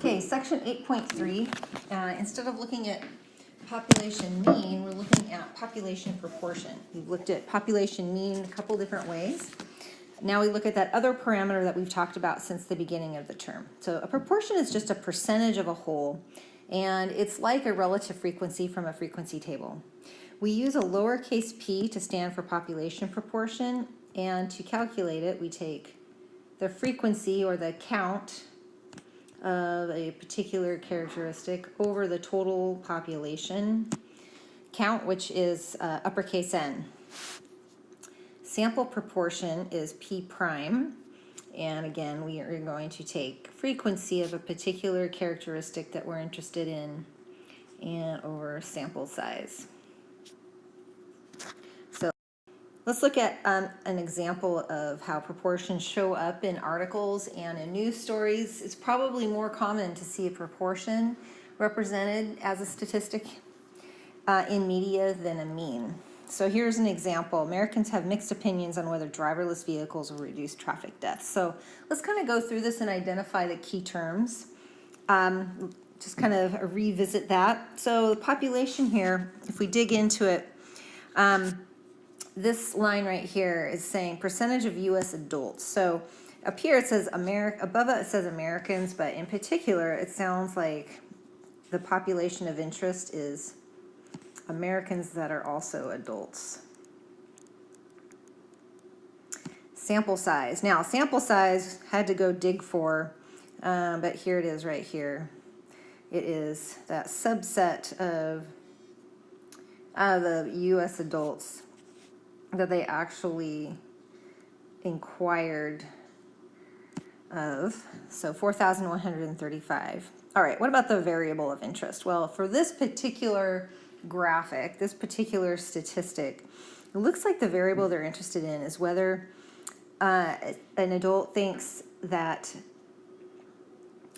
Okay, section 8.3, instead of looking at population mean, we're looking at population proportion. We've looked at population mean a couple different ways. Now we look at that other parameter that we've talked about since the beginning of the term. So a proportion is just a percentage of a whole, and it's like a relative frequency from a frequency table. We use a lowercase p to stand for population proportion, and to calculate it, we take the frequency or the count of a particular characteristic over the total population count, which is uppercase N. Sample proportion is P prime, and again we are going to take frequency of a particular characteristic that we're interested in and over sample size. So let's look at an example of how proportions show up in articles and in news stories. It's probably more common to see a proportion represented as a statistic in media than a mean. So here's an example. Americans have mixed opinions on whether driverless vehicles will reduce traffic deaths. So let's kind of go through this and identify the key terms. Just kind of revisit that. So the population here, if we dig into it, this line right here is saying percentage of U.S. adults. So up here it says above it says Americans, but in particular it sounds like the population of interest is Americans that are also adults. Sample size. Now, sample size had to go dig for, but here it is right here. It is that subset of the U.S. adults that they actually inquired of. So 4,135. All right, what about the variable of interest? Well, for this particular graphic, this particular statistic, it looks like the variable they're interested in is whether an adult thinks that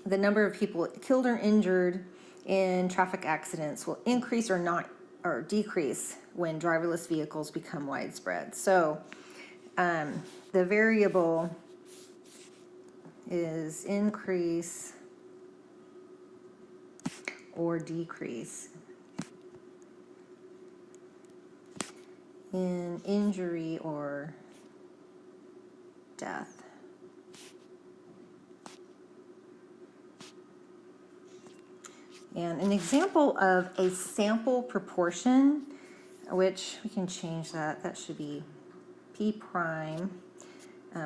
the number of people killed or injured in traffic accidents will increase or not or decrease when driverless vehicles become widespread. So the variable is increase or decrease in injury or death. And an example of a sample proportion, which we can change that, that should be P prime.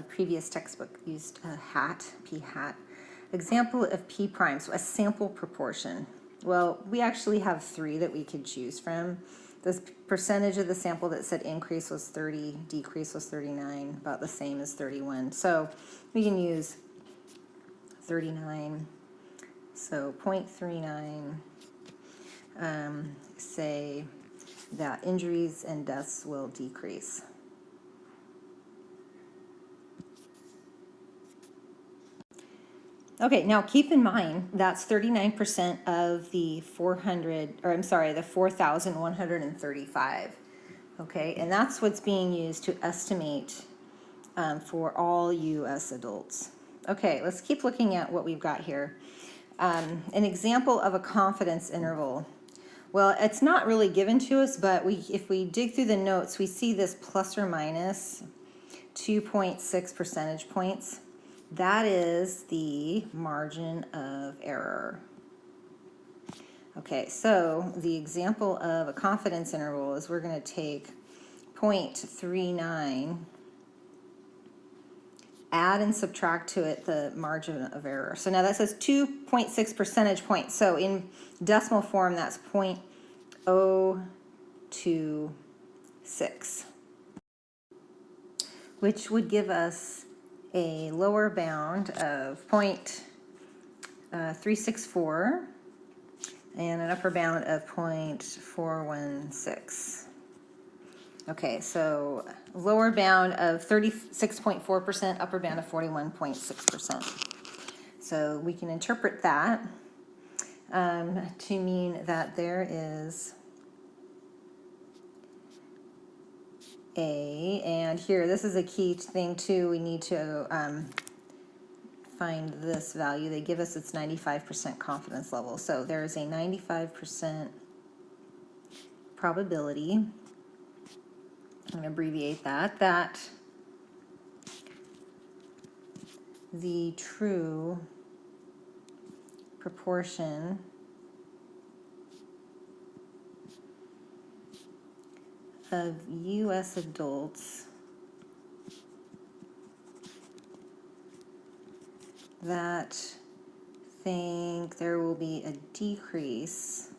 Previous textbook used a hat, P hat. Example of P prime, so a sample proportion. Well, we actually have three that we could choose from. The percentage of the sample that said increase was 30, decrease was 39, about the same as 31. So we can use 39, so 0.39, say that injuries and deaths will decrease. Okay, now keep in mind that's 39% of the 4,135. Okay, and that's what's being used to estimate for all U.S. adults. Okay, let's keep looking at what we've got here. An example of a confidence interval. Well, it's not really given to us, but if we dig through the notes, we see this plus or minus 2.6 percentage points. That is the margin of error. Okay, so the example of a confidence interval is we're going to take 0.39, add and subtract to it the margin of error. So now that says 2.6 percentage points. So in decimal form, that's 0.026, which would give us a lower bound of 0.364 and an upper bound of 0.416. Okay, so lower bound of 36.4%, upper bound of 41.6%. So we can interpret that to mean that there is and here, this is a key thing too, we need to find this value. They give us its 95% confidence level. So there is a 95% probability, I'm going to abbreviate that, that the true proportion of U.S. adults that think there will be a decrease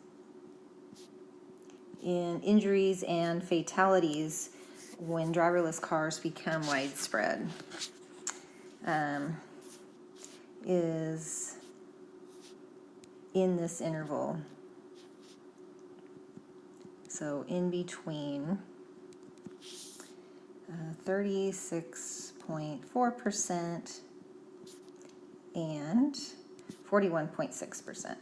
in injuries and fatalities when driverless cars become widespread is in this interval. So in between 36.4% and 41.6%.